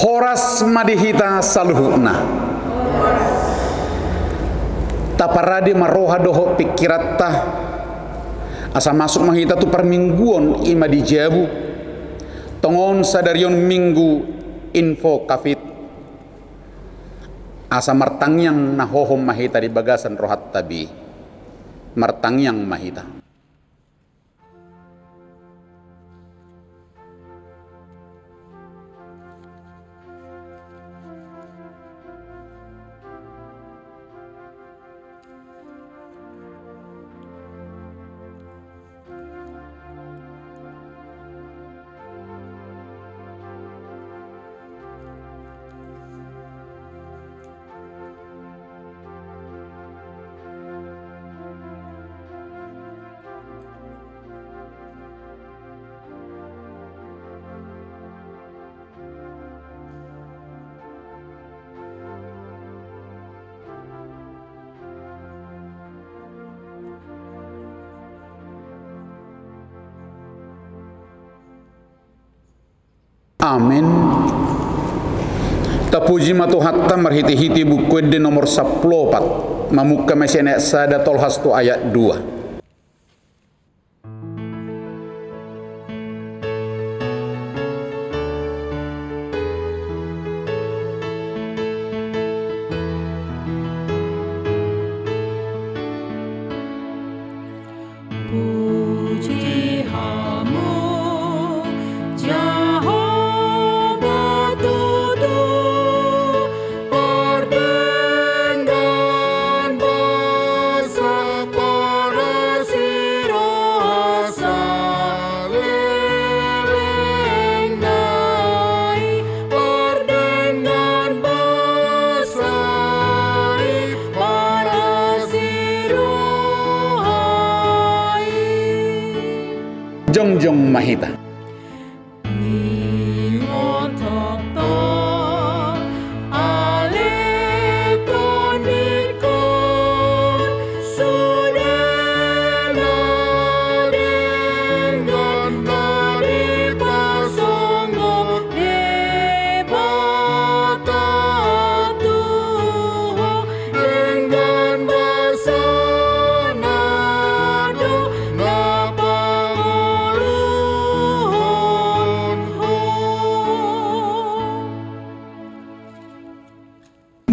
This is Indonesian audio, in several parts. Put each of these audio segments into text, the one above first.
horas madihita saluhuna taparadi maroha doho pikiratta asa masuk mahita tu permingguan ima dijabu tongon sadarion minggu info kafit asa martangyang nahohom mahita di bagasan rohat tabi martangyang mahita. Amin. Tapuji matu hatta marhiti-hiti buku de nomor 14 mamuka mesenek sada tolhas tu ayat 2. Jongjong mahita.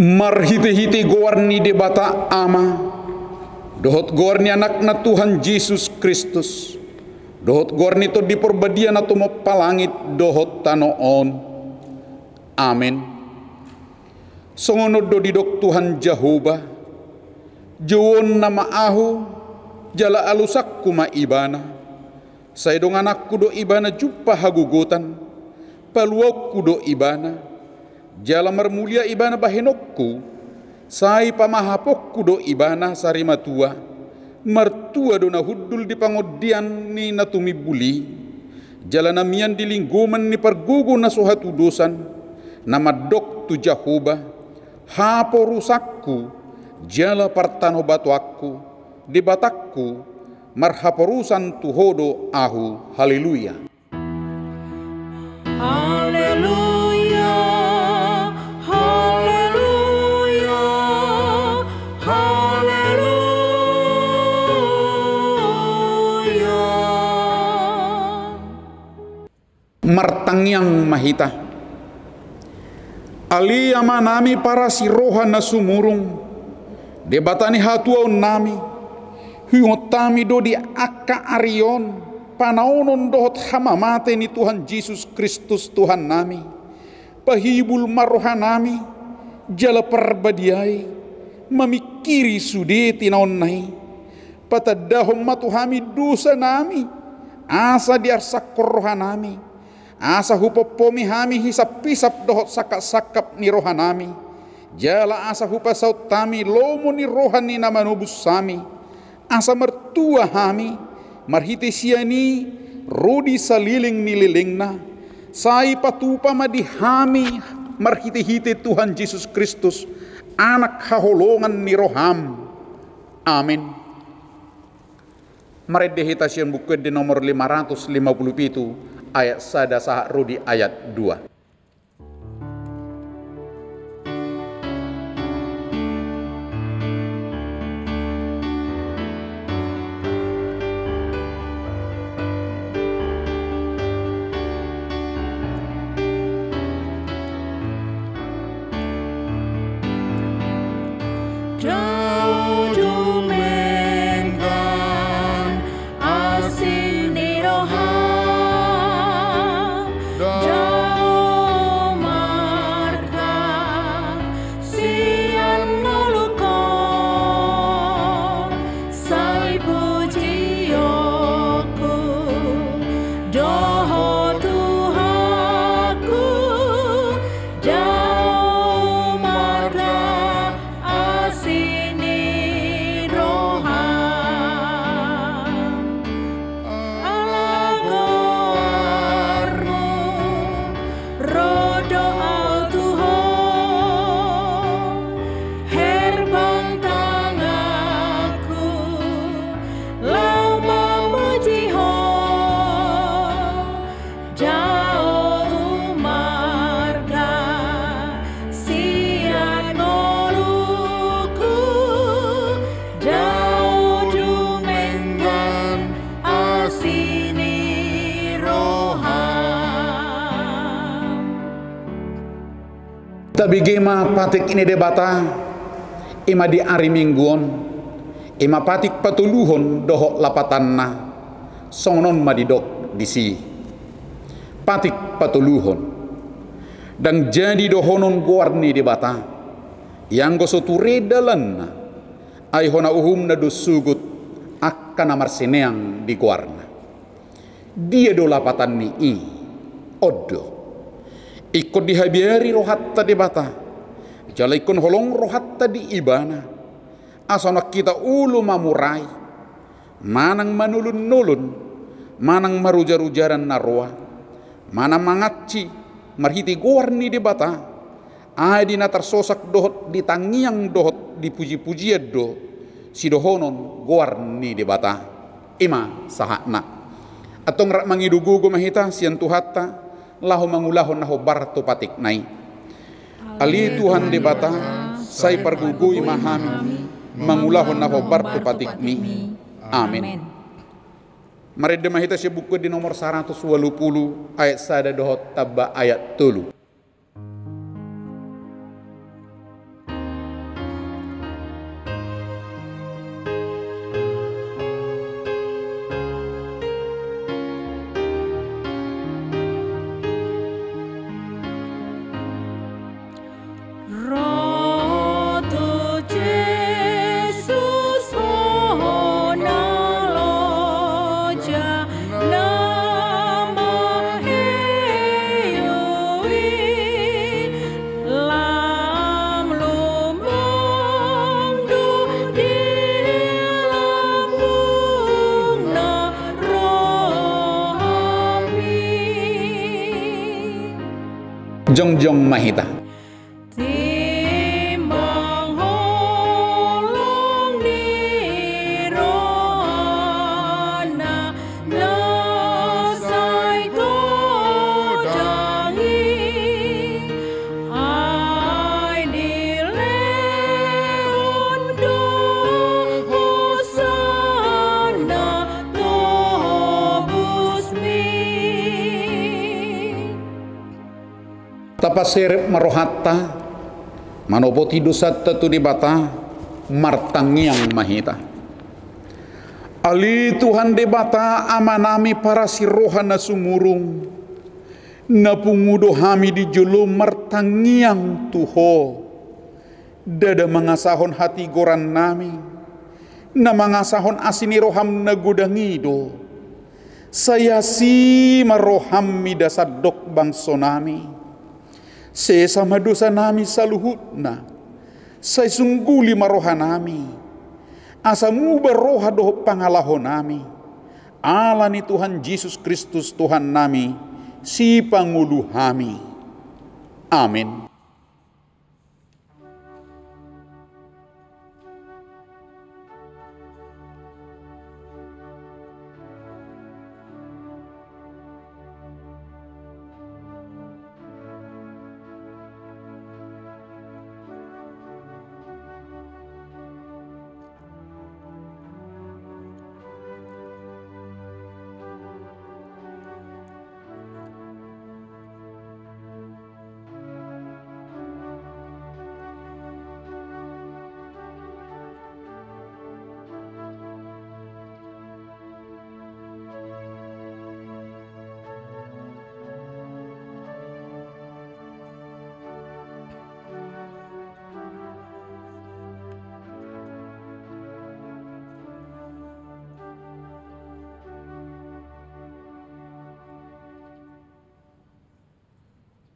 Marhiti-hiti gowarni de bata ama dohot gowarni anak na Tuhan Yesus Kristus dohot gowarni to di perbadian atau mo palangit dohot tanoon. Amin. Songono do didok Tuhan Jehovah jawon nama ahu jala alusak kuma ibana saydong anakku do ibana juppa hagugutan paluokku do ibana jala marmulia ibana bahenokku sai pamahapokku do ibana sarimatua martua do nahuddul di pangodian ni natumibuli jala namian di linggoman ni pargugo na suhatu dosan namadok tu Jehovah hapo rusakku jala partano batu aku di batakku marhaporusan tuhodo ahu. Haleluya. Haleluya. Martangyang mahita ali ama nami para siroha na sumurung debatani hatuaw nami hiotami do di akka arion panaunon dohot hamamate ni Tuhan Yesus Kristus Tuhan nami pahibul maroha nami jala perbadiai memikiri sude tinaon nai patadahom matuhami dosa nami asa diarsak roha nami asa hupopomi hami hisap-pisap dohot sakap-sakap ni rohanami jala asa hupa sautami lomo ni rohani namanubus sami asa mertua hami marhiti siani rudi saliling nililingna sai patupa madihami marhiti-hiti Tuhan Yesus Kristus anak haholongan ni roham. Amin. Maredehita sian buku di nomor 557 ayat sada sahak rudi ayat 2. Tapi gema patik ini debata ima di ari mingguon ima patik patuluhon dohok lapatanna songonon madidok disi patik patuluhon dan jadi dohonon guarni debata yang gosoture dalan ay hona uhum na dosugut akan amar sineang di guarna dia do lapatan ni odo ikut dihabiari rohat tadi bata jalaikun holong rohat tadi ibana asonak kita ulu mamurai manang manulun-nulun manang marujar-ujaran narwa manang mangaci marhiti gorni di bata ay dina tersosak dohot ditangiang dohot dipuji-puji do si dohonon gorni di bata ima sahakna atong rak mangidugu mahita sian tuhatta lahu mangulahon naho barto patik nai ali Tuhan di bata say pargugu imahami mangulahon naho barto patik mi amin. Mari demahita si buku di nomor 180 ayat sada dohot tabba ayat 3. Jong-jong mahita timbang holong di rohana nasai kodangi ai dileon do hosana tobus mi tapasirip marohatta manopoti dosat tu di bata martangiang mahita ali Tuhan di bata amanami para sirohan na sumurung napungudo hami di jolo martangiang tuho dada mangasahon hati goran nami na mangasahon asini roham na gudangido saya si maroham mi dasadok bangso nami sesama dosa nami saluhutna say sungguli maroha nami asamu beroha doh pangalaho nami ala ni Tuhan Yesus Kristus Tuhan nami si pangulu hami amin.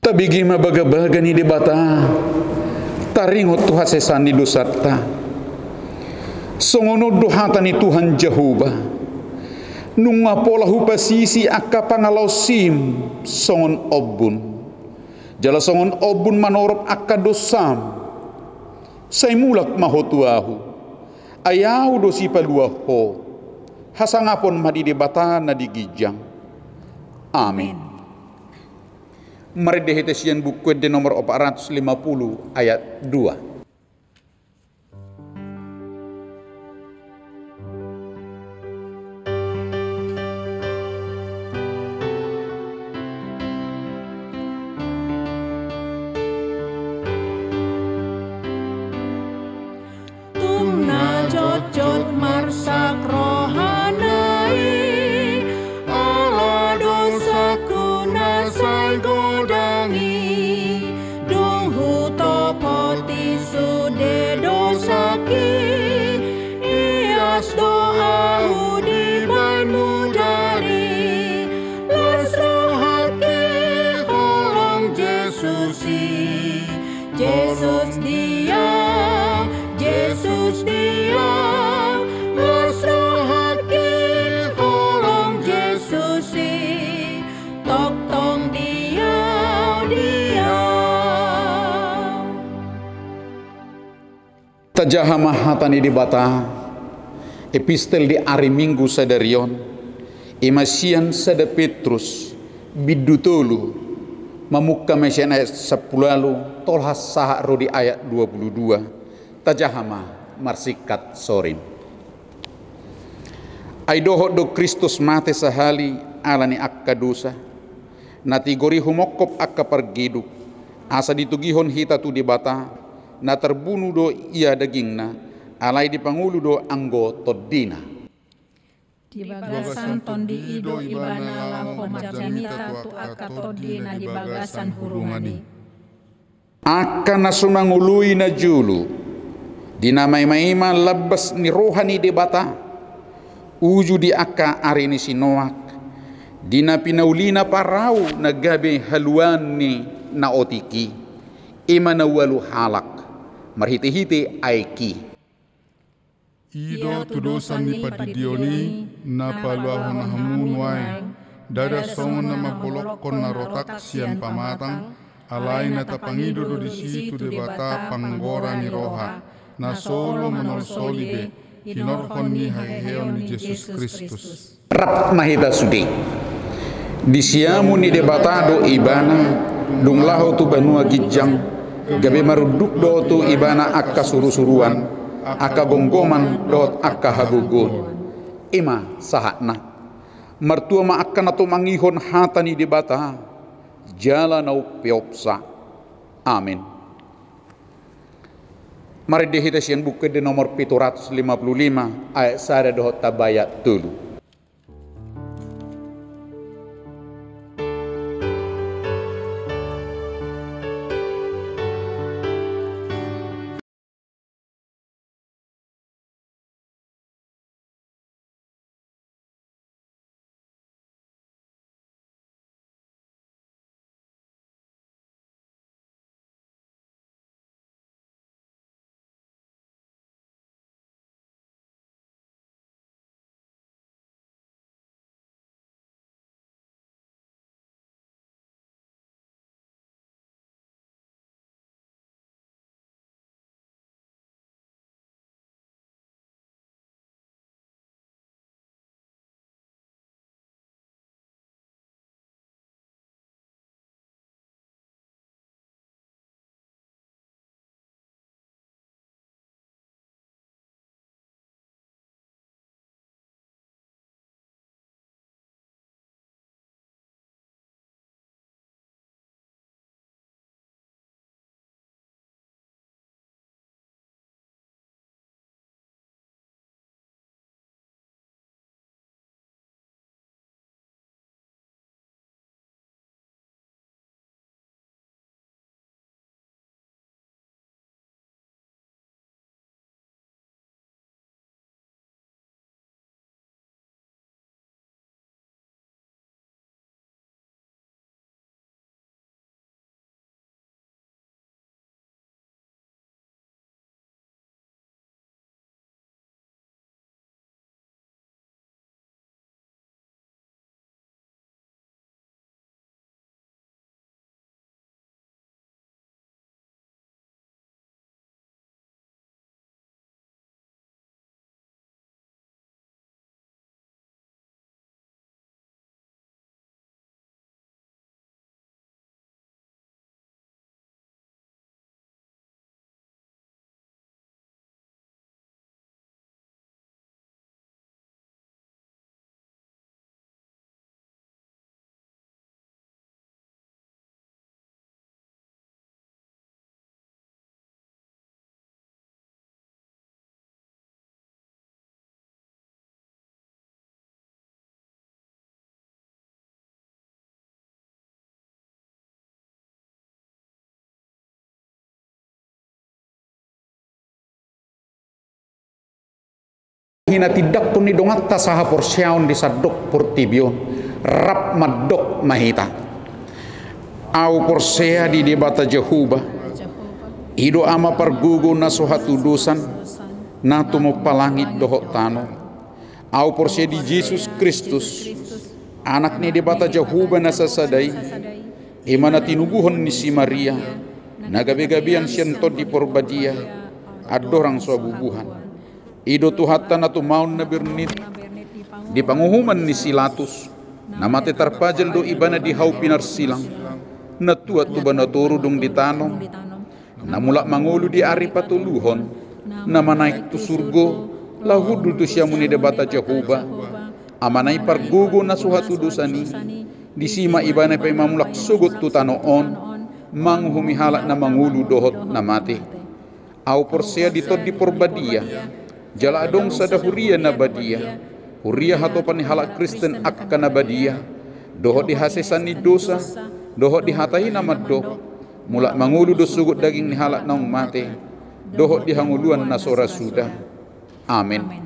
Tabigi mabaga-baga ni debata taringot tuha sesani dosata songono dohata ni Tuhan Jehovah nunga pola hupasisi akka pangalaw sim songon obun jala songon obun manorop akka dosam say mulak mahotuahu ayaw dosi paluaho hasangapon madidebata na digijang amin. Mari dihitasian buku di nomor 450 ayat 2. sai godangi dung huto poti sude dosaki ias doa hudi ban mudari lasrohake holong Yesusi Yesus dia lasrohake holong Yesusi tok tong dia Tajahama hatani di bata epistel di hari Minggu sadarion emasian sada Petrus bidutolu memukka mesian ayat 10 tolhas saha rodi ayat 22 tajahama marsikat sorin aidoho do Kristus mate sahali alani akka dosa natigori humokop akka pergiduk asa ditugihon hita tu di bata na terbunuh do ia dagingna alai di pangulu do anggo toddina di bagasan tondi ido ibana lampo majanita tu akka toddina di bagasan hurungani akan nasumangului na julu dinamai maima labas ni rohani di bata uju di akka arini sinoak dina pinaulina parau na gabe haluani na otiki imana walu halak marhiti-hiti aiki ido tudosan ni padidioni na paluahon hamun wae dada songon na mabolokon na rotak sian pamatang alai na tapangido do di situ de bata panggora ni roha na solo menol solibe hinorkon ni haheon ni Yesus Kristus rap mahita sudi disiamu ni debata do ibana dung lahu tu banua gijang gabe maruduk do tu ibana akka suru-suruan akka gonggoman dot akka hagugun ima sahakna mertua ma akka nato mangihon hatani di bata jala nau piopsa amin. Mari dihita sian buku di nomor 755 ayat sada dohot tabayat tulu hina tidak pun ni dongatta saha porsiaon di sadok portibion rap madok mahita au porsea di debata Jehuba ido ama pargugo na sohatu dosan na tumo palangit dohok tano au porsea di Yesus Kristus anak ni debata Jehuba na sasadai imana tinubuhon ni si Maria nagabi-gabian siento di porbadia adorang suabubuhan ido tuhatan atau maun na bernit di panguhuman ni Silatus namate tarpajal do ibana di hau pinar silang na tuat tu bana toru dong ditanong na mula mangulu di ari patuluhon na manaik tu surgo lahudu tu siamuni debata Jehuba amanai pargugo na suhatu dosani di sima ibana pa mamulak sugot tu tanoon manghumi halak na mangulu dohot na mati au porsea ditod di porbadia jala adong sada huria na badia huria hatopan ni halak Kristen akka na badia dohot di hasesan ni dosa dohot di hatahi na madok mulak mangulu do sugut daging ni halak naung mate dohot di hanguluan na sora sudah amin.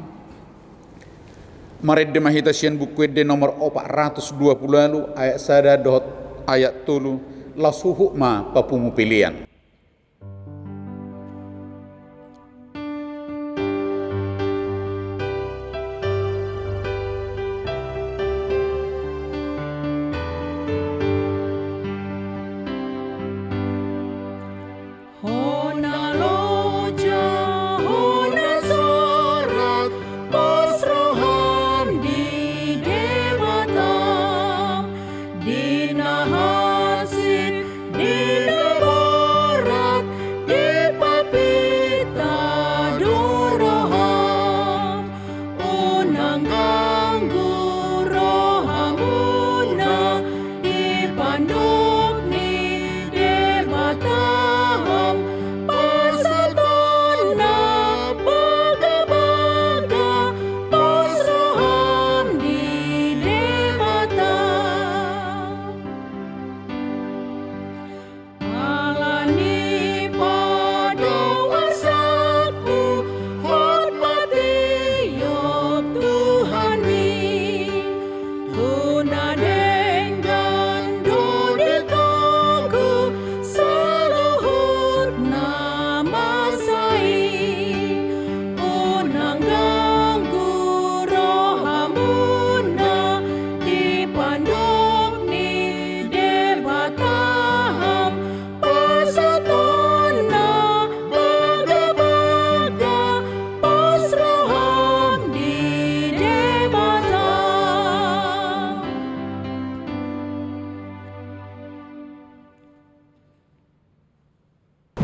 Mared de mahita sian buku de nomor 420 lalu ayat sada dohot ayat tulu lasuhu ma papumu pilihan.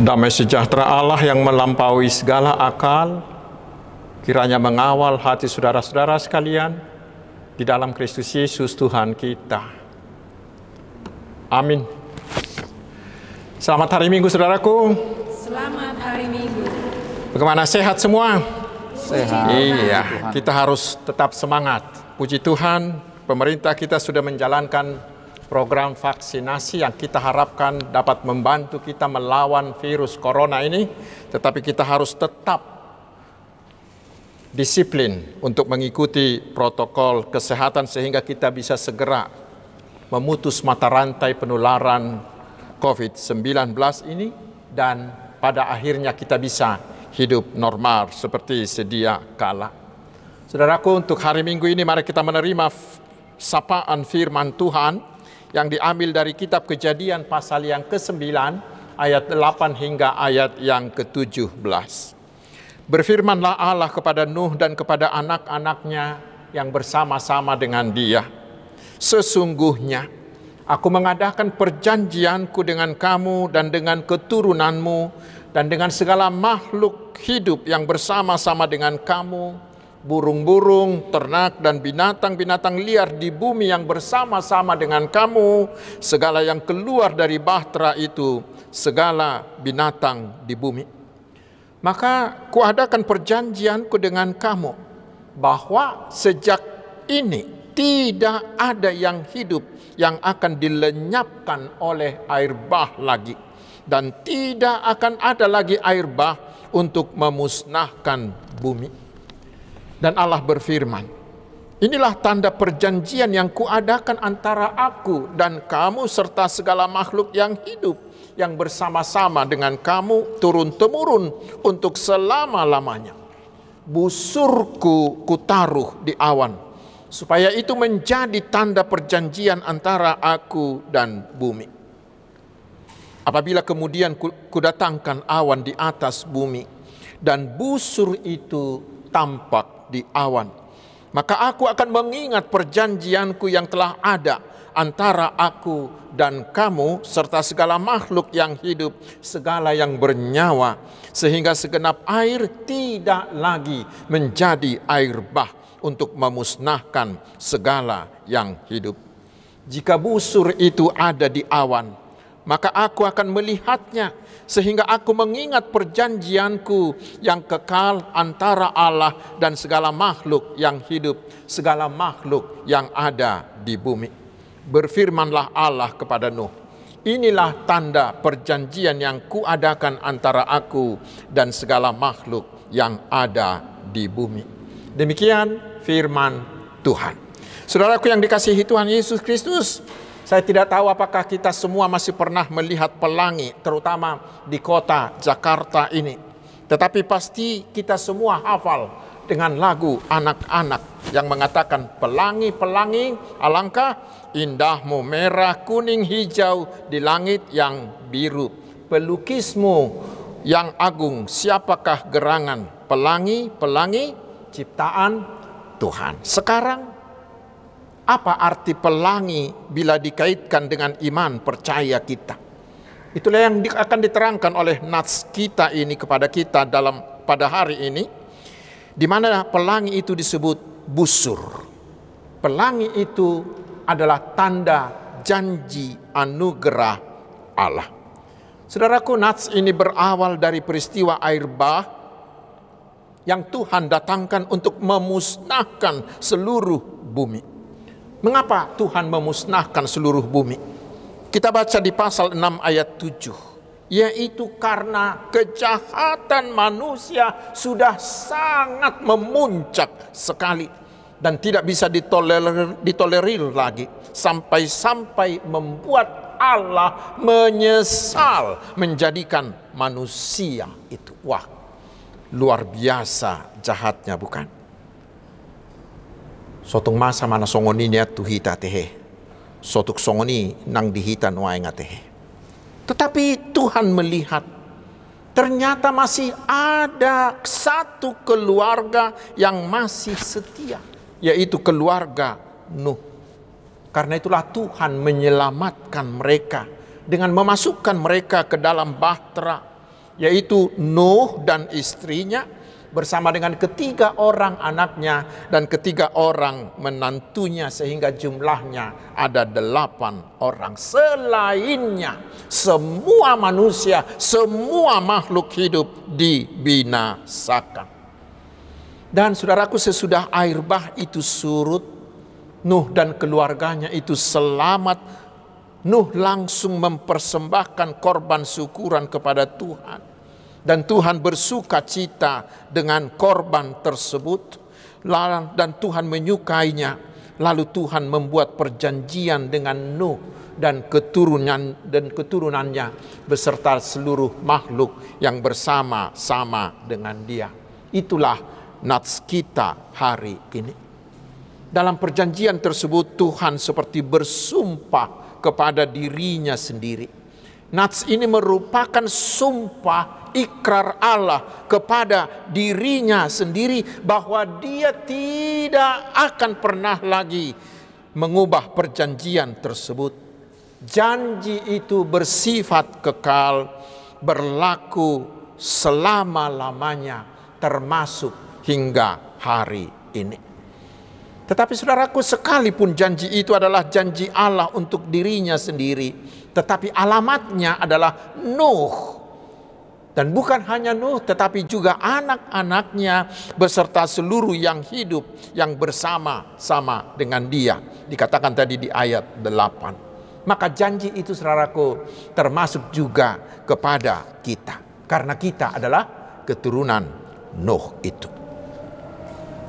Damai sejahtera Allah yang melampaui segala akal, kiranya mengawal hati saudara-saudara sekalian di dalam Kristus Yesus Tuhan kita. Amin. Selamat hari Minggu, saudaraku. Selamat hari Minggu. Bagaimana, sehat semua? Sehat. Iya, kita harus tetap semangat. Puji Tuhan, pemerintah kita sudah menjalankan program vaksinasi yang kita harapkan dapat membantu kita melawan virus corona ini, tetapi kita harus tetap disiplin untuk mengikuti protokol kesehatan sehingga kita bisa segera memutus mata rantai penularan COVID-19 ini dan pada akhirnya kita bisa hidup normal seperti sedia kala. Saudaraku, untuk hari Minggu ini mari kita menerima sapaan firman Tuhan yang diambil dari kitab Kejadian pasal yang ke-9 ayat 8 hingga ayat yang ke-17. Berfirmanlah Allah kepada Nuh dan kepada anak-anaknya yang bersama-sama dengan dia. Sesungguhnya aku mengadakan perjanjianku dengan kamu dan dengan keturunanmu dan dengan segala makhluk hidup yang bersama-sama dengan kamu, burung-burung, ternak, dan binatang-binatang liar di bumi yang bersama-sama dengan kamu, segala yang keluar dari bahtera itu, segala binatang di bumi. Maka kuadakan perjanjianku dengan kamu, bahwa sejak ini tidak ada yang hidup yang akan dilenyapkan oleh air bah lagi, dan tidak akan ada lagi air bah untuk memusnahkan bumi. Dan Allah berfirman, inilah tanda perjanjian yang kuadakan antara aku dan kamu serta segala makhluk yang hidup yang bersama-sama dengan kamu turun-temurun untuk selama-lamanya. Busurku kutaruh di awan, supaya itu menjadi tanda perjanjian antara aku dan bumi. Apabila kemudian kudatangkan awan di atas bumi, dan busur itu tampak di awan, maka aku akan mengingat perjanjianku yang telah ada antara aku dan kamu serta segala makhluk yang hidup, segala yang bernyawa, sehingga segenap air tidak lagi menjadi air bah untuk memusnahkan segala yang hidup. Jika busur itu ada di awan, maka aku akan melihatnya, sehingga aku mengingat perjanjianku yang kekal antara Allah dan segala makhluk yang hidup, segala makhluk yang ada di bumi. Berfirmanlah Allah kepada Nuh, inilah tanda perjanjian yang kuadakan antara aku dan segala makhluk yang ada di bumi. Demikian firman Tuhan. Saudaraku yang dikasihi Tuhan Yesus Kristus, saya tidak tahu apakah kita semua masih pernah melihat pelangi, terutama di kota Jakarta ini. Tetapi pasti kita semua hafal dengan lagu anak-anak yang mengatakan, pelangi-pelangi alangkah indahmu, merah, kuning, hijau di langit yang biru. Pelukismu yang agung, siapakah gerangan? Pelangi-pelangi ciptaan Tuhan. Sekarang, apa arti pelangi bila dikaitkan dengan iman percaya kita? Itulah yang akan diterangkan oleh nats kita ini kepada kita pada hari ini, di mana pelangi itu disebut busur. Pelangi itu adalah tanda janji anugerah Allah. Saudaraku, nats ini berawal dari peristiwa air bah yang Tuhan datangkan untuk memusnahkan seluruh bumi. Mengapa Tuhan memusnahkan seluruh bumi? Kita baca di pasal 6 ayat 7. Yaitu karena kejahatan manusia sudah sangat memuncak sekali dan tidak bisa ditolerir lagi, sampai-sampai membuat Allah menyesal menjadikan manusia itu. Wah, luar biasa jahatnya, bukan? Sotung masa mana songoni niat tuhita tehe, sotuk songoni nang dihita nuainga tehe. Tetapi Tuhan melihat ternyata masih ada satu keluarga yang masih setia, yaitu keluarga Nuh. Karena itulah Tuhan menyelamatkan mereka dengan memasukkan mereka ke dalam bahtera, yaitu Nuh dan istrinya bersama dengan ketiga orang anaknya dan ketiga orang menantunya, sehingga jumlahnya ada 8 orang. Selainnya semua manusia, semua makhluk hidup dibinasakan. Dan saudaraku, sesudah air bah itu surut, Nuh dan keluarganya itu selamat. Nuh langsung mempersembahkan korban syukuran kepada Tuhan. Dan Tuhan bersuka cita dengan korban tersebut. Dan Tuhan menyukainya. Lalu Tuhan membuat perjanjian dengan Nuh dan keturunannya beserta seluruh makhluk yang bersama-sama dengan dia. Itulah nats kita hari ini. Dalam perjanjian tersebut Tuhan seperti bersumpah kepada dirinya sendiri. Nats ini merupakan sumpah ikrar Allah kepada dirinya sendiri bahwa dia tidak akan pernah lagi mengubah perjanjian tersebut. Janji itu bersifat kekal, berlaku selama-lamanya, termasuk hingga hari ini. Tetapi saudaraku, sekalipun janji itu adalah janji Allah untuk dirinya sendiri, tetapi alamatnya adalah Nuh. Dan bukan hanya Nuh, tetapi juga anak-anaknya beserta seluruh yang hidup yang bersama-sama dengan dia. Dikatakan tadi di ayat 8. Maka janji itu saudaraku termasuk juga kepada kita. Karena kita adalah keturunan Nuh itu.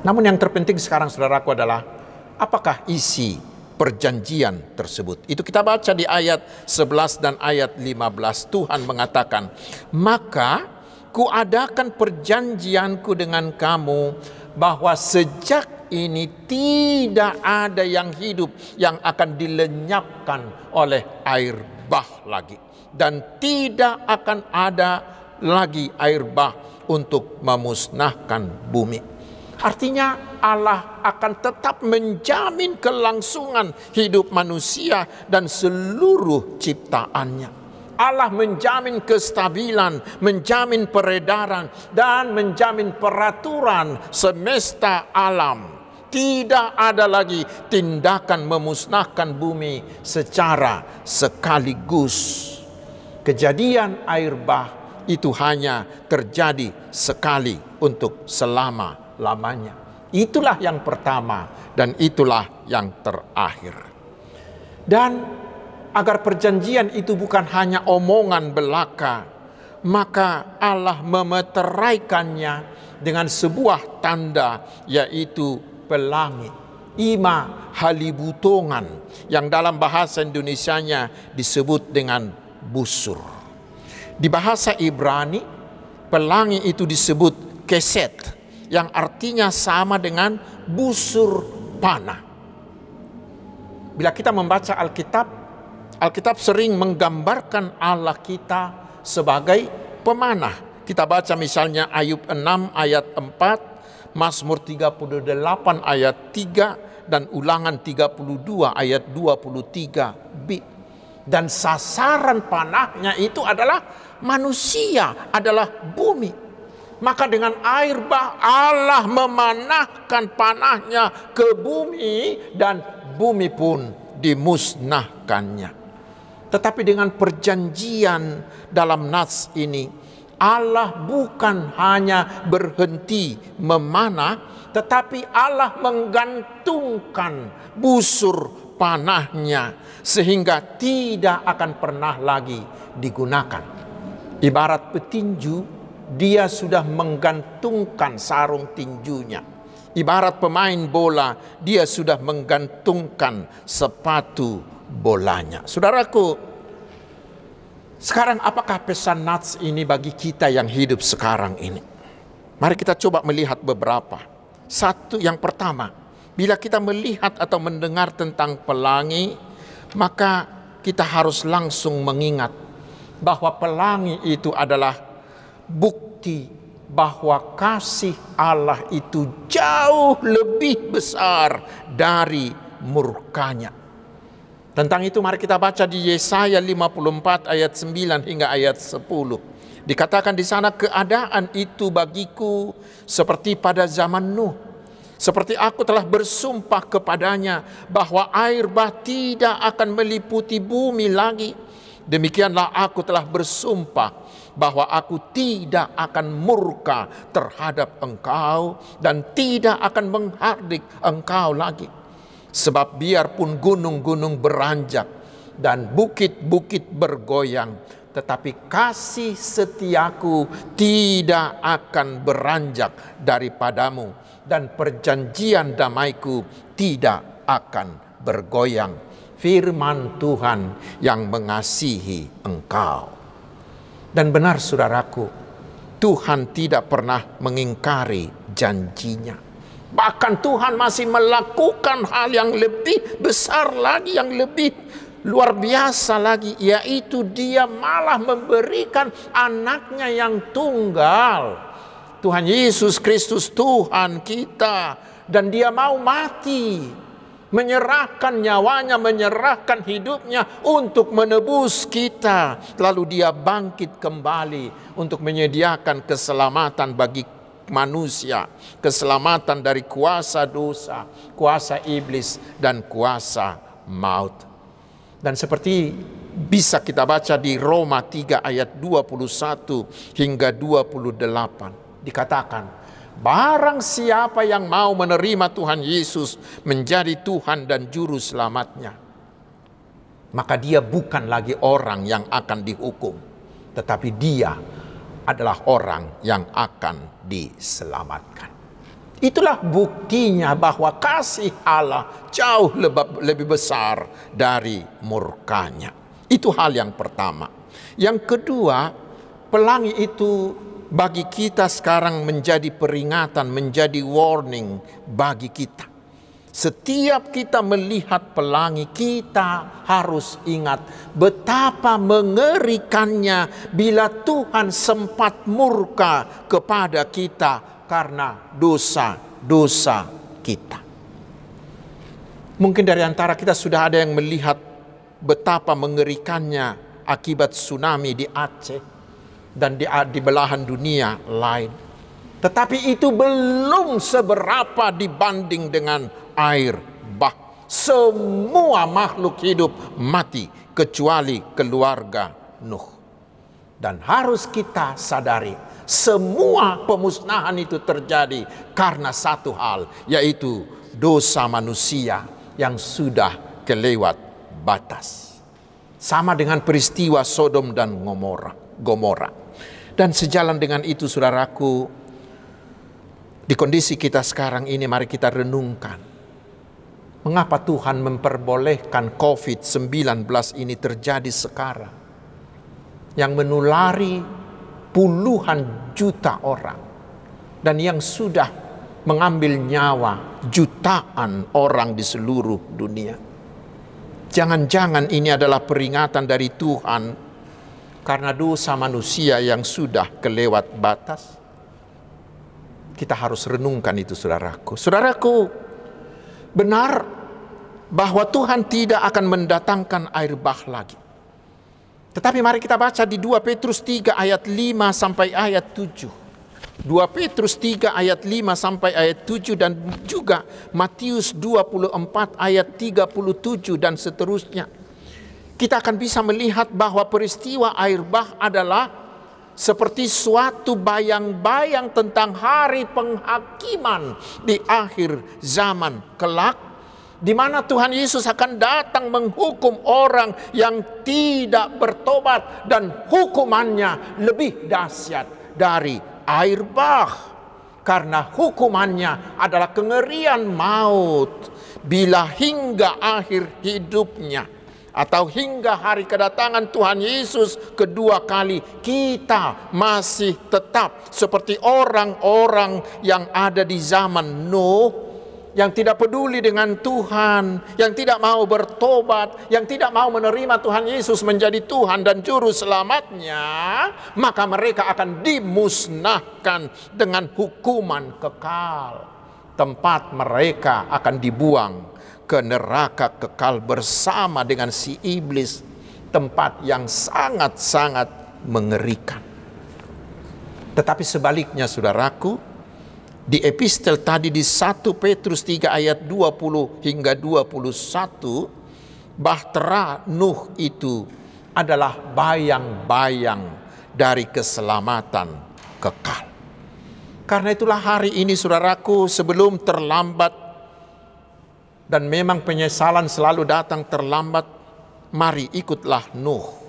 Namun yang terpenting sekarang saudaraku adalah apakah isi perjanjian tersebut. Itu kita baca di ayat 11 dan ayat 15. Tuhan mengatakan, maka kuadakan perjanjianku dengan kamu bahwa sejak ini tidak ada yang hidup yang akan dilenyapkan oleh air bah lagi. Dan tidak akan ada lagi air bah untuk memusnahkan bumi. Artinya Allah akan tetap menjamin kelangsungan hidup manusia dan seluruh ciptaannya. Allah menjamin kestabilan, menjamin peredaran, dan menjamin peraturan semesta alam. Tidak ada lagi tindakan memusnahkan bumi secara sekaligus. Kejadian air bah itu hanya terjadi sekali untuk selama-lamanya. Itulah yang pertama dan itulah yang terakhir. Dan agar perjanjian itu bukan hanya omongan belaka, maka Allah memeteraikannya dengan sebuah tanda, yaitu pelangi, ima halibutongan, yang dalam bahasa Indonesianya disebut dengan busur. Di bahasa Ibrani, pelangi itu disebut keset, yang artinya sama dengan busur panah. Bila kita membaca Alkitab sering menggambarkan Allah kita sebagai pemanah. Kita baca misalnya Ayub 6 ayat 4, Mazmur 38 ayat 3, dan Ulangan 32 ayat 23b. Dan sasaran panahnya itu adalah manusia, adalah bumi. Maka dengan air bah Allah memanahkan panahnya ke bumi dan bumi pun dimusnahkannya. Tetapi dengan perjanjian dalam nas ini, Allah bukan hanya berhenti memanah, tetapi Allah menggantungkan busur panahnya sehingga tidak akan pernah lagi digunakan. Ibarat petinju, dia sudah menggantungkan sarung tinjunya. Ibarat pemain bola, dia sudah menggantungkan sepatu bolanya. Saudaraku, sekarang apakah pesan nats ini bagi kita yang hidup sekarang ini? Mari kita coba melihat beberapa. Satu, yang pertama, bila kita melihat atau mendengar tentang pelangi, maka kita harus langsung mengingat bahwa pelangi itu adalah bukti bahwa kasih Allah itu jauh lebih besar dari murkanya. Tentang itu mari kita baca di Yesaya 54 ayat 9 hingga ayat 10. Dikatakan di sana, keadaan itu bagiku seperti pada zaman Nuh. Seperti aku telah bersumpah kepadanya bahwa air bah tidak akan meliputi bumi lagi. Demikianlah aku telah bersumpah bahwa aku tidak akan murka terhadap engkau dan tidak akan menghardik engkau lagi. Sebab biarpun gunung-gunung beranjak dan bukit-bukit bergoyang, tetapi kasih setiaku tidak akan beranjak daripadamu, dan perjanjian damaiku tidak akan bergoyang. Firman Tuhan yang mengasihi engkau. Dan benar saudaraku, Tuhan tidak pernah mengingkari janjinya. Bahkan Tuhan masih melakukan hal yang lebih besar lagi, yang lebih luar biasa lagi, yaitu Dia malah memberikan anaknya yang tunggal, Tuhan Yesus Kristus Tuhan kita. Dan Dia mau mati, menyerahkan nyawanya, menyerahkan hidupnya untuk menebus kita. Lalu Dia bangkit kembali untuk menyediakan keselamatan bagi manusia, keselamatan dari kuasa dosa, kuasa iblis, dan kuasa maut. Dan seperti bisa kita baca di Roma 3 ayat 21 hingga 28, dikatakan, barang siapa yang mau menerima Tuhan Yesus menjadi Tuhan dan Juru Selamatnya, maka dia bukan lagi orang yang akan dihukum, tetapi dia adalah orang yang akan diselamatkan. Itulah buktinya bahwa kasih Allah jauh lebih besar dari murkanya. Itu hal yang pertama. Yang kedua, pelangi itu bagi kita sekarang menjadi peringatan, menjadi warning bagi kita. Setiap kita melihat pelangi, kita harus ingat betapa mengerikannya bila Tuhan sempat murka kepada kita karena dosa-dosa kita. Mungkin dari antara kita sudah ada yang melihat betapa mengerikannya akibat tsunami di Aceh dan di belahan dunia lain. Tetapi itu belum seberapa dibanding dengan air bah. Semua makhluk hidup mati kecuali keluarga Nuh. Dan harus kita sadari, semua pemusnahan itu terjadi karena satu hal, yaitu dosa manusia yang sudah kelewat batas. Sama dengan peristiwa Sodom dan Gomora. Dan sejalan dengan itu, saudaraku, di kondisi kita sekarang ini, mari kita renungkan. Mengapa Tuhan memperbolehkan COVID-19 ini terjadi sekarang? Yang menulari puluhan juta orang. Dan yang sudah mengambil nyawa jutaan orang di seluruh dunia. Jangan-jangan ini adalah peringatan dari Tuhan karena dosa manusia yang sudah kelewat batas. Kita harus renungkan itu, saudaraku. Saudaraku, benar bahwa Tuhan tidak akan mendatangkan air bah lagi. Tetapi mari kita baca di 2 Petrus 3 ayat 5 sampai ayat 7. 2 Petrus 3 ayat 5 sampai ayat 7 dan juga Matius 24 ayat 37 dan seterusnya. Kita akan bisa melihat bahwa peristiwa air bah adalah seperti suatu bayang-bayang tentang hari penghakiman di akhir zaman kelak, di mana Tuhan Yesus akan datang menghukum orang yang tidak bertobat dan hukumannya lebih dahsyat dari air bah, karena hukumannya adalah kengerian maut bila hingga akhir hidupnya atau hingga hari kedatangan Tuhan Yesus kedua kali kita masih tetap seperti orang-orang yang ada di zaman Nuh, yang tidak peduli dengan Tuhan, yang tidak mau bertobat, yang tidak mau menerima Tuhan Yesus menjadi Tuhan dan Juru Selamatnya, maka mereka akan dimusnahkan dengan hukuman kekal. Tempat mereka akan dibuang ke neraka kekal bersama dengan si iblis, tempat yang sangat-sangat mengerikan. Tetapi sebaliknya, saudaraku, di epistel tadi di 1 Petrus 3 ayat 20 hingga 21, bahtera Nuh itu adalah bayang-bayang dari keselamatan kekal. Karena itulah hari ini, saudaraku, sebelum terlambat, dan memang penyesalan selalu datang terlambat, mari ikutlah Nuh.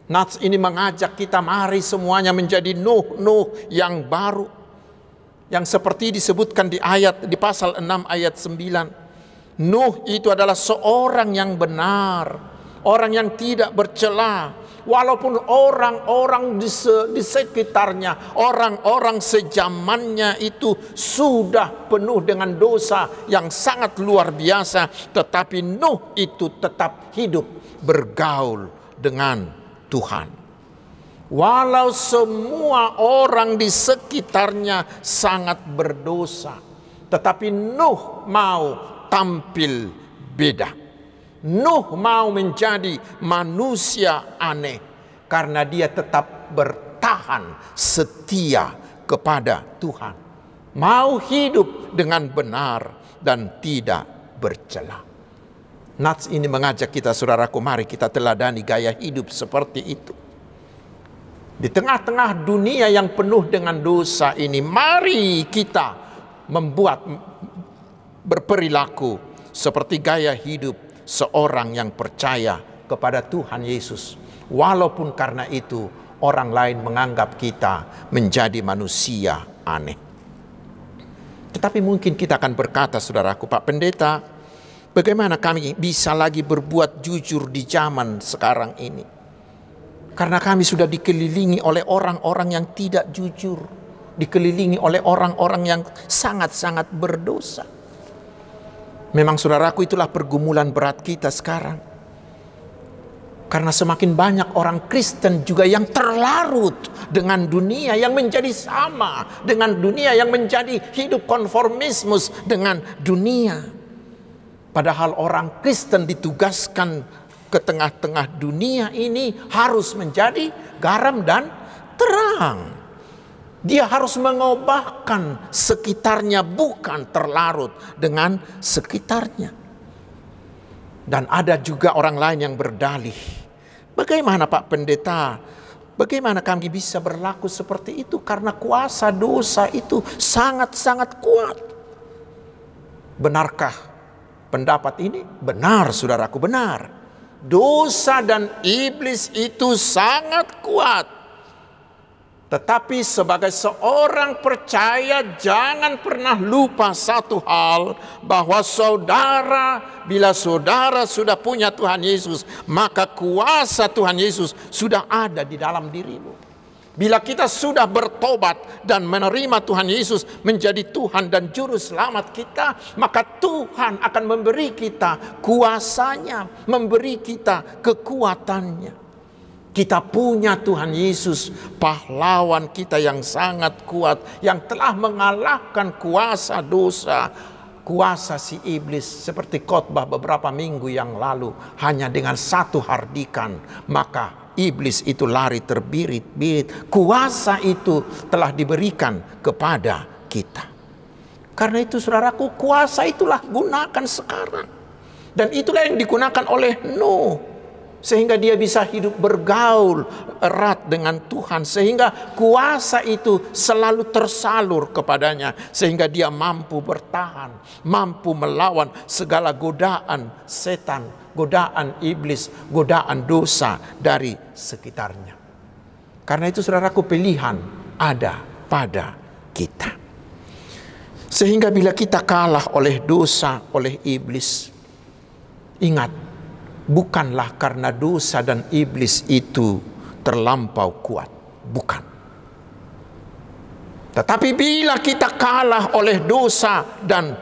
Nats ini mengajak kita, mari semuanya menjadi Nuh yang baru. Yang seperti disebutkan di pasal 6 ayat 9. Nuh itu adalah seorang yang benar, orang yang tidak bercela. Walaupun orang-orang di sekitarnya, orang-orang sejamannya itu sudah penuh dengan dosa yang sangat luar biasa, tetapi Nuh itu tetap hidup bergaul dengan Tuhan. Walau semua orang di sekitarnya sangat berdosa, tetapi Nuh mau tampil beda. Nuh mau menjadi manusia aneh karena dia tetap bertahan setia kepada Tuhan. Mau hidup dengan benar dan tidak bercela. Nats ini mengajak kita, saudaraku, mari kita teladani gaya hidup seperti itu. Di tengah-tengah dunia yang penuh dengan dosa ini, mari kita berperilaku seperti gaya hidup seorang yang percaya kepada Tuhan Yesus. Walaupun karena itu orang lain menganggap kita menjadi manusia aneh. Tetapi mungkin kita akan berkata, saudaraku, Pak Pendeta, bagaimana kami bisa lagi berbuat jujur di zaman sekarang ini? Karena kami sudah dikelilingi oleh orang-orang yang tidak jujur, dikelilingi oleh orang-orang yang sangat-sangat berdosa. Memang saudaraku, itulah pergumulan berat kita sekarang. Karena semakin banyak orang Kristen juga yang terlarut dengan dunia, yang menjadi sama dengan dunia, yang menjadi hidup konformismus dengan dunia. Padahal orang Kristen ditugaskan ke tengah-tengah dunia ini harus menjadi garam dan terang. Dia harus mengubahkan sekitarnya, bukan terlarut dengan sekitarnya. Dan ada juga orang lain yang berdalih, bagaimana Pak Pendeta, bagaimana kami bisa berlaku seperti itu? Karena kuasa dosa itu sangat-sangat kuat. Benarkah pendapat ini? Benar, saudaraku, benar. Dosa dan iblis itu sangat kuat. Tetapi sebagai seorang percaya, jangan pernah lupa satu hal, bahwa saudara, bila saudara sudah punya Tuhan Yesus, maka kuasa Tuhan Yesus sudah ada di dalam dirimu. Bila kita sudah bertobat dan menerima Tuhan Yesus menjadi Tuhan dan Juru Selamat kita, maka Tuhan akan memberi kita kuasanya, memberi kita kekuatannya. Kita punya Tuhan Yesus, pahlawan kita yang sangat kuat, yang telah mengalahkan kuasa dosa, kuasa si iblis. Seperti khotbah beberapa minggu yang lalu, hanya dengan satu hardikan, maka iblis itu lari terbirit-birit. Kuasa itu telah diberikan kepada kita. Karena itu saudaraku, kuasa itulah gunakan sekarang. Dan itulah yang digunakan oleh Nuh. Sehingga dia bisa hidup bergaul erat dengan Tuhan. Sehingga kuasa itu selalu tersalur kepadanya. Sehingga dia mampu bertahan, mampu melawan segala godaan setan, godaan iblis, godaan dosa dari sekitarnya. Karena itu saudaraku, pilihan ada pada kita. Sehingga bila kita kalah oleh dosa, oleh iblis, ingat, bukanlah karena dosa dan iblis itu terlampau kuat. Bukan. Tetapi bila kita kalah oleh dosa dan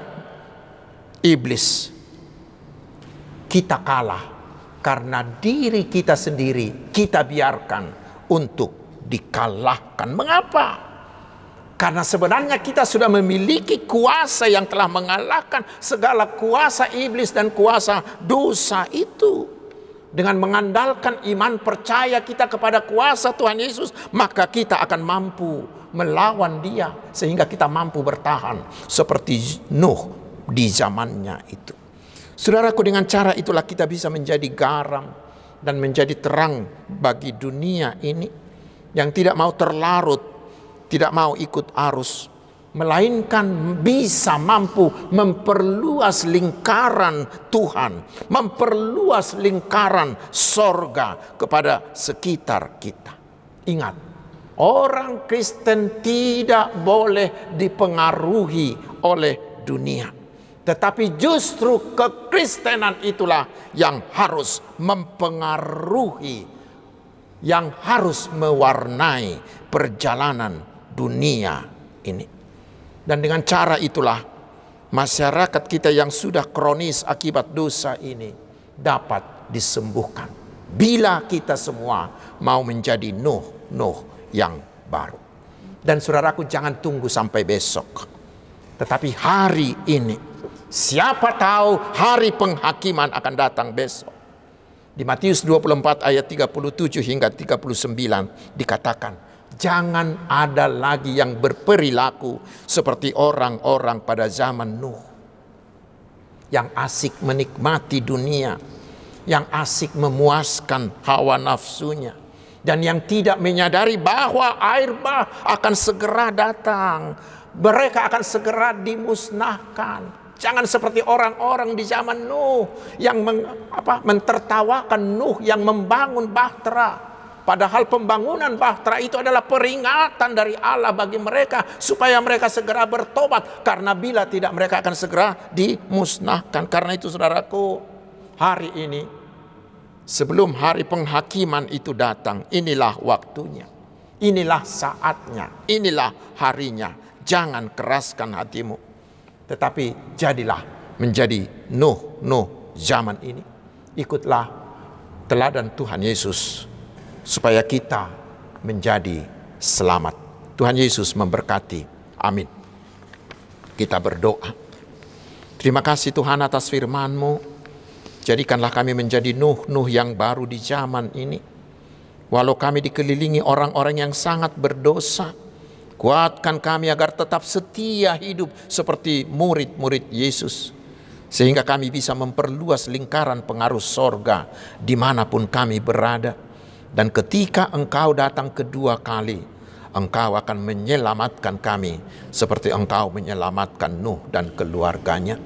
iblis, kita kalah karena diri kita sendiri kita biarkan untuk dikalahkan. Mengapa? Karena sebenarnya kita sudah memiliki kuasa yang telah mengalahkan segala kuasa iblis dan kuasa dosa itu. Dengan mengandalkan iman percaya kita kepada kuasa Tuhan Yesus, maka kita akan mampu melawan dia. Sehingga kita mampu bertahan seperti Nuh di zamannya itu. Saudaraku, dengan cara itulah kita bisa menjadi garam dan menjadi terang bagi dunia ini, yang tidak mau terlarut, tidak mau ikut arus, melainkan bisa mampu memperluas lingkaran Tuhan, memperluas lingkaran sorga kepada sekitar kita. Ingat, orang Kristen tidak boleh dipengaruhi oleh dunia, tetapi justru kekristenan itulah yang harus mempengaruhi, yang harus mewarnai perjalanan dunia ini. Dan dengan cara itulah masyarakat kita yang sudah kronis akibat dosa ini dapat disembuhkan. Bila kita semua mau menjadi Nuh yang baru. Dan saudaraku, jangan tunggu sampai besok, tetapi hari ini. Siapa tahu hari penghakiman akan datang besok. Di Matius 24 ayat 37 hingga 39 dikatakan, jangan ada lagi yang berperilaku seperti orang-orang pada zaman Nuh, yang asik menikmati dunia, yang asik memuaskan hawa nafsunya, dan yang tidak menyadari bahwa air bah akan segera datang. Mereka akan segera dimusnahkan. Jangan seperti orang-orang di zaman Nuh yang mentertawakan Nuh yang membangun bahtera. Padahal pembangunan Bahtera itu adalah peringatan dari Allah bagi mereka supaya mereka segera bertobat, karena bila tidak mereka akan segera dimusnahkan. Karena itu saudaraku, hari ini sebelum hari penghakiman itu datang, inilah waktunya, inilah saatnya, inilah harinya. Jangan keraskan hatimu, tetapi jadilah menjadi Nuh zaman ini. Ikutlah teladan Tuhan Yesus supaya kita menjadi selamat. Tuhan Yesus memberkati. Amin. Kita berdoa. Terima kasih Tuhan atas firman-Mu. Jadikanlah kami menjadi Nuh yang baru di zaman ini. Walau kami dikelilingi orang-orang yang sangat berdosa, kuatkan kami agar tetap setia hidup seperti murid-murid Yesus, sehingga kami bisa memperluas lingkaran pengaruh sorga dimanapun kami berada. Dan ketika Engkau datang kedua kali, Engkau akan menyelamatkan kami seperti Engkau menyelamatkan Nuh dan keluarganya.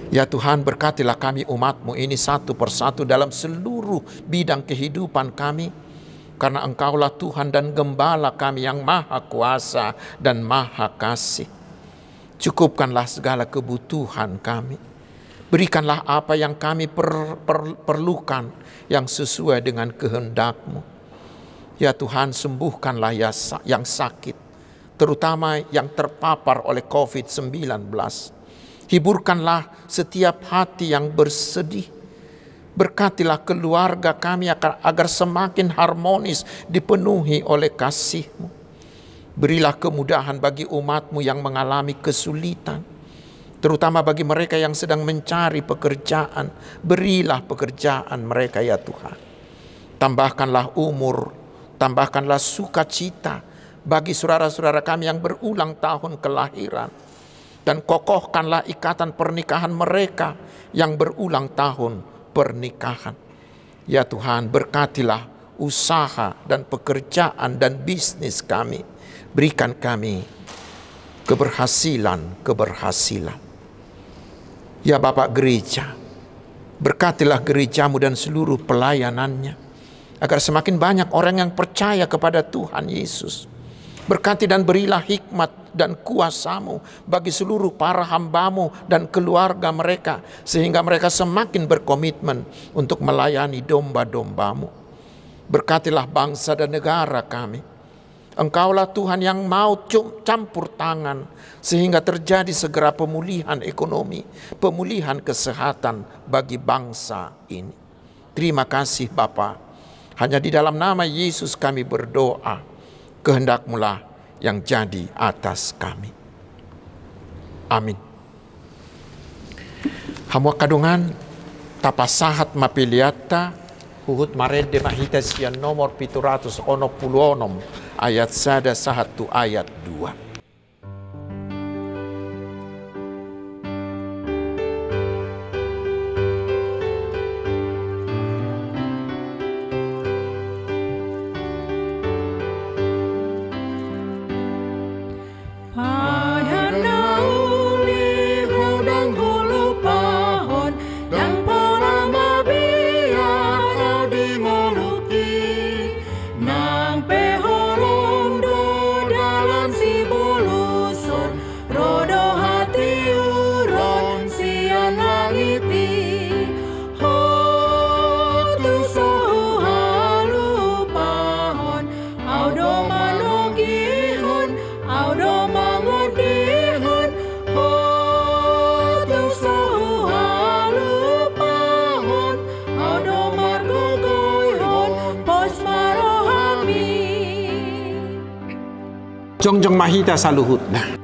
Ya Tuhan, berkatilah kami umat-Mu ini satu persatu dalam seluruh bidang kehidupan kami, karena Engkaulah Tuhan dan Gembala kami yang maha kuasa dan maha kasih. Cukupkanlah segala kebutuhan kami. Berikanlah apa yang kami perlukan yang sesuai dengan kehendak-Mu. Ya Tuhan, sembuhkanlah yang sakit, terutama yang terpapar oleh COVID-19. Hiburkanlah setiap hati yang bersedih. Berkatilah keluarga kami agar semakin harmonis dipenuhi oleh kasih-Mu. Berilah kemudahan bagi umat-Mu yang mengalami kesulitan, terutama bagi mereka yang sedang mencari pekerjaan. Berilah pekerjaan mereka ya Tuhan. Tambahkanlah umur, tambahkanlah sukacita bagi saudara-saudara kami yang berulang tahun kelahiran. Dan kokohkanlah ikatan pernikahan mereka yang berulang tahun pernikahan. Ya Tuhan, berkatilah usaha dan pekerjaan dan bisnis kami. Berikan kami keberhasilan. Ya Bapak Gereja, berkatilah gereja-Mu dan seluruh pelayanannya, agar semakin banyak orang yang percaya kepada Tuhan Yesus. Berkati dan berilah hikmat dan kuasa-Mu bagi seluruh para hamba-Mu dan keluarga mereka, sehingga mereka semakin berkomitmen untuk melayani domba-domba-Mu. Berkatilah bangsa dan negara kami. Engkaulah Tuhan yang mau campur tangan sehingga terjadi segera pemulihan ekonomi, pemulihan kesehatan bagi bangsa ini. Terima kasih Bapa. Hanya di dalam nama Yesus kami berdoa. Kehendak-Mu lah yang jadi atas kami. Amin. Hamwa kadungan tapasahat mapiliata huhut marede mahita sian nomor 766 ayat 1 ayat 2. Jongjong mahita saluhut nah.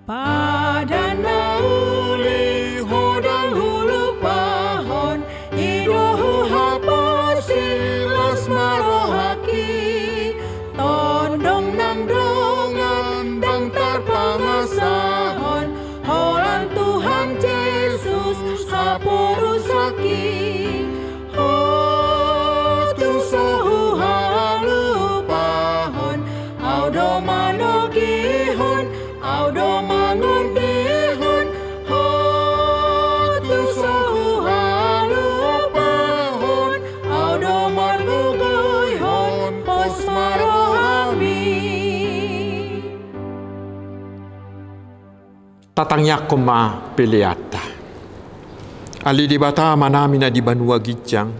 Pada nauli hodang hulu pahon idohu hapasi las marohaki tondong nang dongan dang tarpangasahon holan Tuhan Yesus hapurusaki hotu sohu halu pahon audo manogihon tatangnya koma piliata. Ali di bata manamina di banua gijang.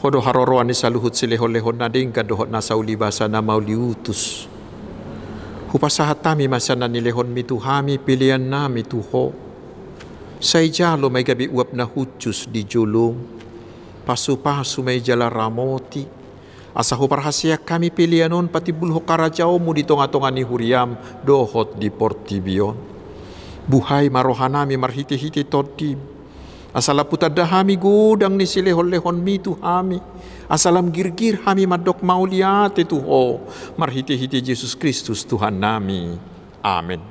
Hodo haroroan ni saluhut silehon-lehon na dingka dohot na sauli basa na mauli utus. Hupasahat tami masana nilehon mituhami pilihan nami tuho. Say jalo may gabi uap na hutus di julung. Pasu-pasu may jala ramoti. Asa huparhasya kami pilihanon pati bulho karajao mo di tonga-tonga ni huriam dohot di Portibion. Buhay marohanami marhiti-hiti todim. Asala putadahami gudang ni silehon-lehon mitu hami. Asalam girgir hami madok mauliate tuho. Marhiti-hiti Yesus Kristus Tuhan nami. Amin.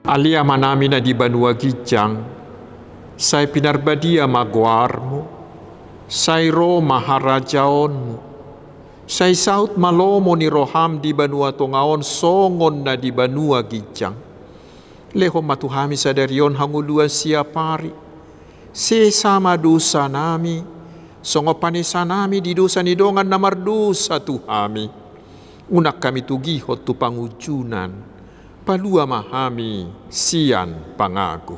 Alia manamina di banua gijang, say pinarbadia magwarmu, say ro maharajaonmu, say saut malomo ni roham di banua tongaon songon na di banua gijang. Leho matuhami sadarion hanguluan siapari, sesama dosa nami, songo panisa nami di dosa ni dongan namardosa tuhami. Unak kami tugihot tu pangujunan, palua mahami sian pangagu.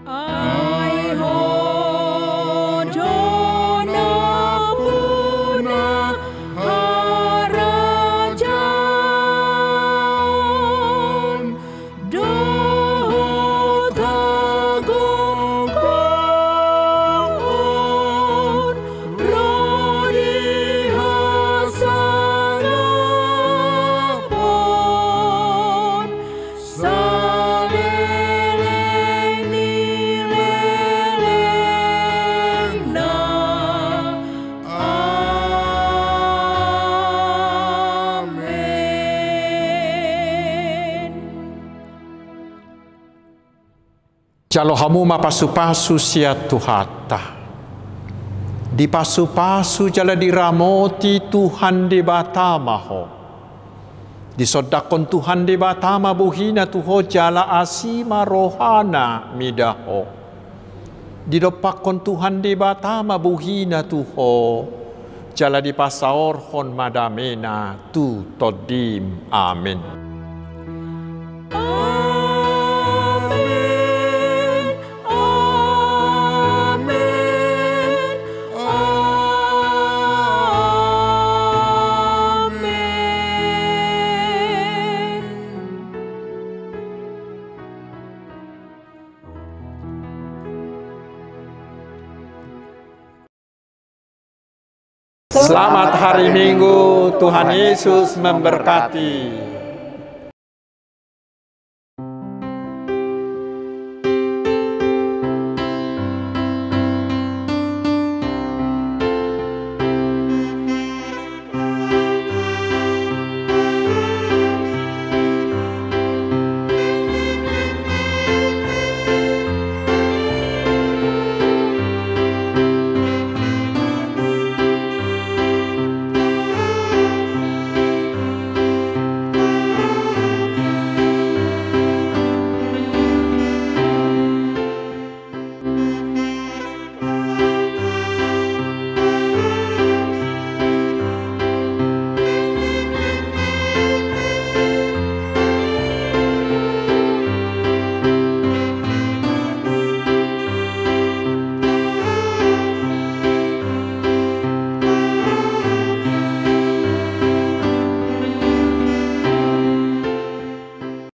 Ai ho jona puna harajan dohot agung kon rodi hasanapon saleleng nileleng na amen. Jalo hamu mapasu-pasu siat tuhata. Di pasu-pasu jala diramoti Tuhan di batamaho. Di sodakon Tuhan di batama buhina tuho jala asima rohana midaho. Di dopakon Tuhan di batama buhina tuho jala di pasaorhon madamena tu todim. Amin. Amen, amen, amen. Selamat hari Minggu, Tuhan Yesus memberkati.